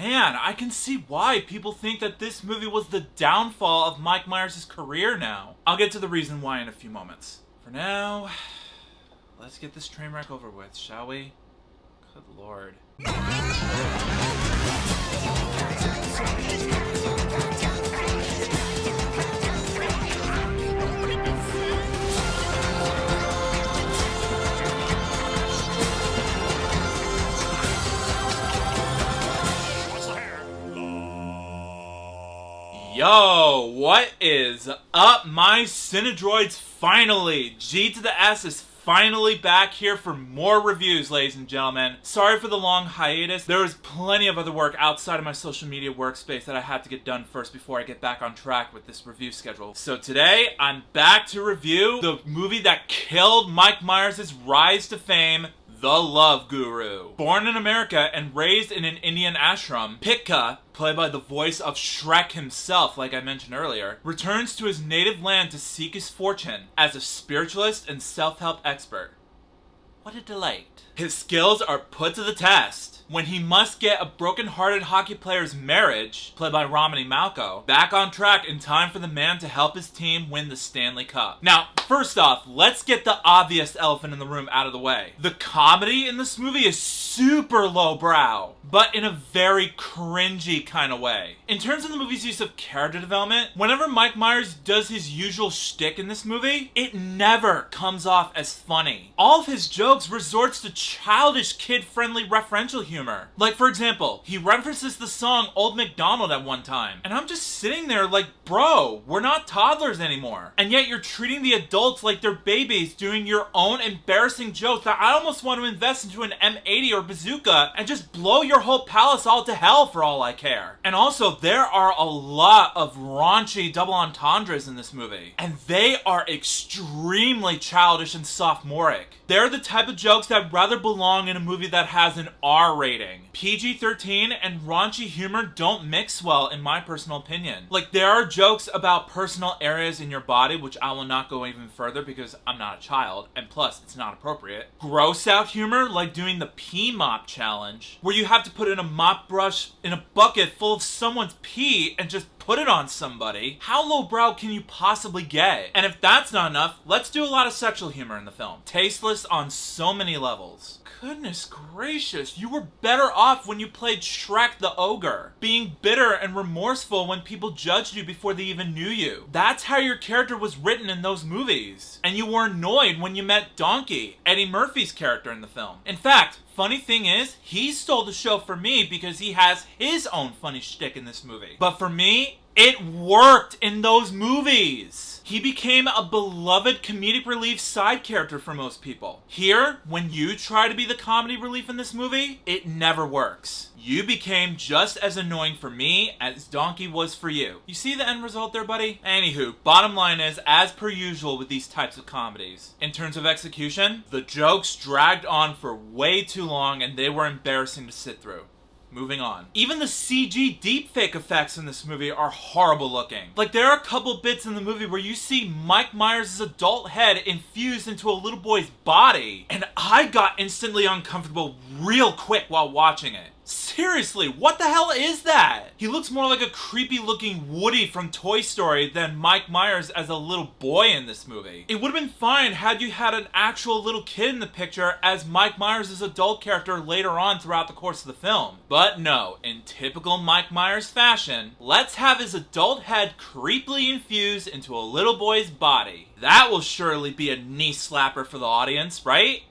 Man, I can see why people think that this movie was the downfall of Mike Myers' career now. I'll get to the reason why in a few moments. For now, let's get this train wreck over with, shall we? Good lord. Yo, what is up, my Cinedroids? Finally, G to the S is finally back here for more reviews, ladies and gentlemen. Sorry for the long hiatus. There was plenty of other work outside of my social media workspace that I had to get done first before I get back on track with this review schedule. So today, I'm back to review the movie that killed Mike Myers' rise to fame, The Love Guru. Born in America and raised in an Indian ashram, Pitka, played by the voice of Shrek himself, like I mentioned earlier, returns to his native land to seek his fortune as a spiritualist and self-help expert. What a delight. His skills are put to the test when he must get a broken-hearted hockey player's marriage, played by Romany Malco, back on track in time for the man to help his team win the Stanley Cup. Now, first off, let's get the obvious elephant in the room out of the way. The comedy in this movie is super lowbrow, but in a very cringy kind of way. In terms of the movie's use of character development, whenever Mike Myers does his usual shtick in this movie, it never comes off as funny. All of his jokes resorts to childish, kid-friendly referential humor. Like, for example, he references the song Old MacDonald at one time, and I'm just sitting there like, bro, we're not toddlers anymore. And yet you're treating the adults like they're babies, doing your own embarrassing jokes that I almost want to invest into an M80 or bazooka and just blow your whole palace all to hell for all I care. And also, there are a lot of raunchy double entendres in this movie, and they are extremely childish and sophomoric. They're the type of jokes that rather belong in a movie that has an R rating. PG-13 and raunchy humor don't mix well, in my personal opinion. Like, there are jokes about personal areas in your body, which I will not go even further because I'm not a child, and plus, it's not appropriate. Gross out humor, like doing the pee mop challenge, where you have to put in a mop brush in a bucket full of someone's pee and just put it on somebody. How lowbrow can you possibly get? And if that's not enough, let's do a lot of sexual humor in the film. Tasteless on so many levels. Goodness gracious, you were better off when you played Shrek the Ogre, being bitter and remorseful when people judged you before they even knew you. That's how your character was written in those movies. And you were annoyed when you met Donkey, Eddie Murphy's character in the film. In fact, funny thing is, he stole the show for me because he has his own funny shtick in this movie. But for me, it worked in those movies. He became a beloved comedic relief side character for most people. Here, when you try to be the comedy relief in this movie, it never works. You became just as annoying for me as Donkey was for you. You see the end result there, buddy? Anywho, bottom line is, as per usual with these types of comedies, in terms of execution, the jokes dragged on for way too long and they were embarrassing to sit through. Moving on. Even the CG deepfake effects in this movie are horrible looking. Like, there are a couple bits in the movie where you see Mike Myers' adult head infused into a little boy's body, and I got instantly uncomfortable real quick while watching it. Seriously, what the hell is that? He looks more like a creepy looking Woody from Toy Story than Mike Myers as a little boy in this movie. It would have been fine had you had an actual little kid in the picture as Mike Myers' adult character later on throughout the course of the film. But no, in typical Mike Myers fashion, let's have his adult head creepily infused into a little boy's body. That will surely be a knee slapper for the audience, right?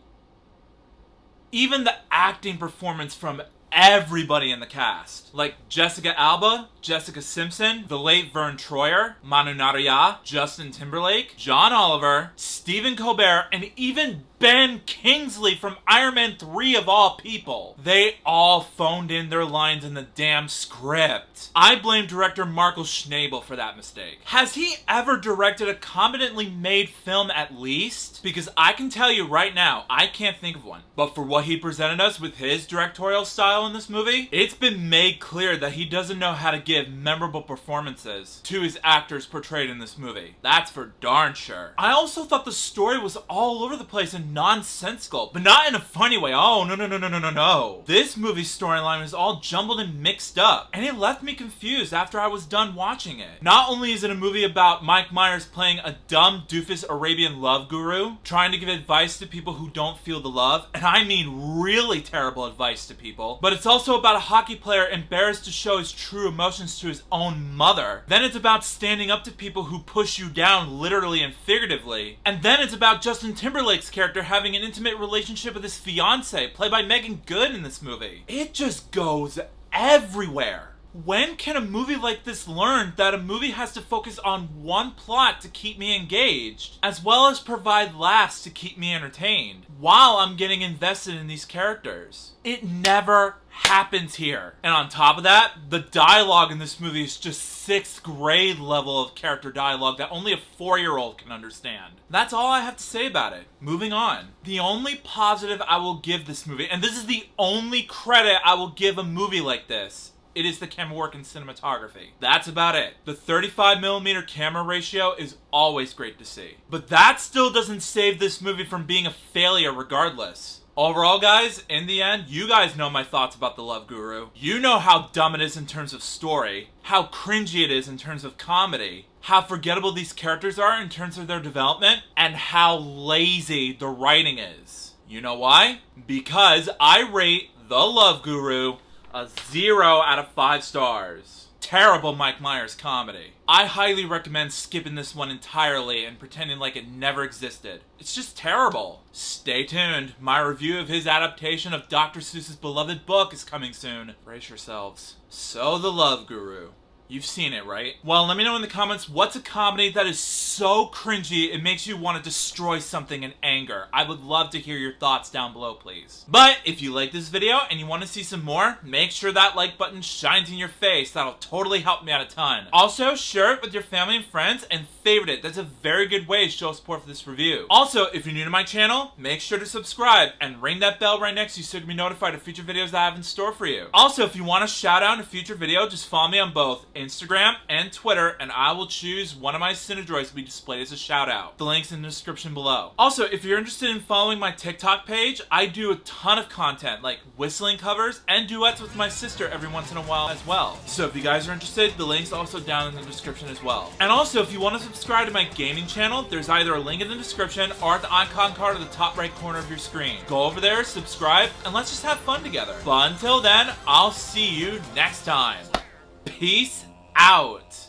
Even the acting performance from everybody in the cast, like Jessica Alba, Jessica Simpson, the late Vern Troyer, Manu Naria, Justin Timberlake, John Oliver, Stephen Colbert, and even Ben Kingsley from Iron Man 3 of all people. They all phoned in their lines in the damn script. I blame director Marco Schnabel for that mistake. Has he ever directed a competently made film at least? Because I can tell you right now, I can't think of one. But for what he presented us with his directorial style in this movie, it's been made clear that he doesn't know how to give memorable performances to his actors portrayed in this movie. That's for darn sure. I also thought the story was all over the place and nonsensical, but not in a funny way. Oh, no. This movie's storyline was all jumbled and mixed up, and it left me confused after I was done watching it. Not only is it a movie about Mike Myers playing a dumb doofus Arabian love guru, trying to give advice to people who don't feel the love, and I mean really terrible advice to people, but it's also about a hockey player embarrassed to show his true emotions to his own mother. Then it's about standing up to people who push you down literally and figuratively. And then it's about Justin Timberlake's character having an intimate relationship with his fiance, played by Megan Good in this movie. It just goes everywhere. When can a movie like this learn that a movie has to focus on one plot to keep me engaged, as well as provide laughs to keep me entertained, while I'm getting invested in these characters? It never happens here. And on top of that, the dialogue in this movie is just 6th grade level of character dialogue that only a 4-year-old can understand. That's all I have to say about it. Moving on. The only positive I will give this movie, and this is the only credit I will give a movie like this, it is the camera work and cinematography. That's about it. The 35mm camera ratio is always great to see. But that still doesn't save this movie from being a failure regardless. Overall, guys, in the end, you guys know my thoughts about The Love Guru. You know how dumb it is in terms of story, how cringy it is in terms of comedy, how forgettable these characters are in terms of their development, and how lazy the writing is. You know why? Because I rate The Love Guru a 0 out of 5 stars. Terrible Mike Myers comedy. I highly recommend skipping this one entirely and pretending like it never existed. It's just terrible. Stay tuned. My review of his adaptation of Dr. Seuss's beloved book is coming soon. Brace yourselves. So, The Love Guru. You've seen it, right? Well, let me know in the comments what's a comedy that is so cringy it makes you want to destroy something in anger. I would love to hear your thoughts down below, please. But if you like this video and you want to see some more, make sure that like button shines in your face. That'll totally help me out a ton. Also, share it with your family and friends and favorite it. That's a very good way to show support for this review. Also, if you're new to my channel, make sure to subscribe and ring that bell right next to you so you can be notified of future videos that I have in store for you. Also, if you want a shout out in a future video, just follow me on both Instagram and Twitter, and I will choose one of my Cinedroids to be displayed as a shout out. The link's in the description below. Also, if you're interested in following my TikTok page, I do a ton of content like whistling covers and duets with my sister every once in a while as well. So if you guys are interested, the link's also down in the description as well. And also, if you want to subscribe to my gaming channel, there's either a link in the description or at the icon card at the top right corner of your screen. Go over there, subscribe, and let's just have fun together. But until then, I'll see you next time. Peace out.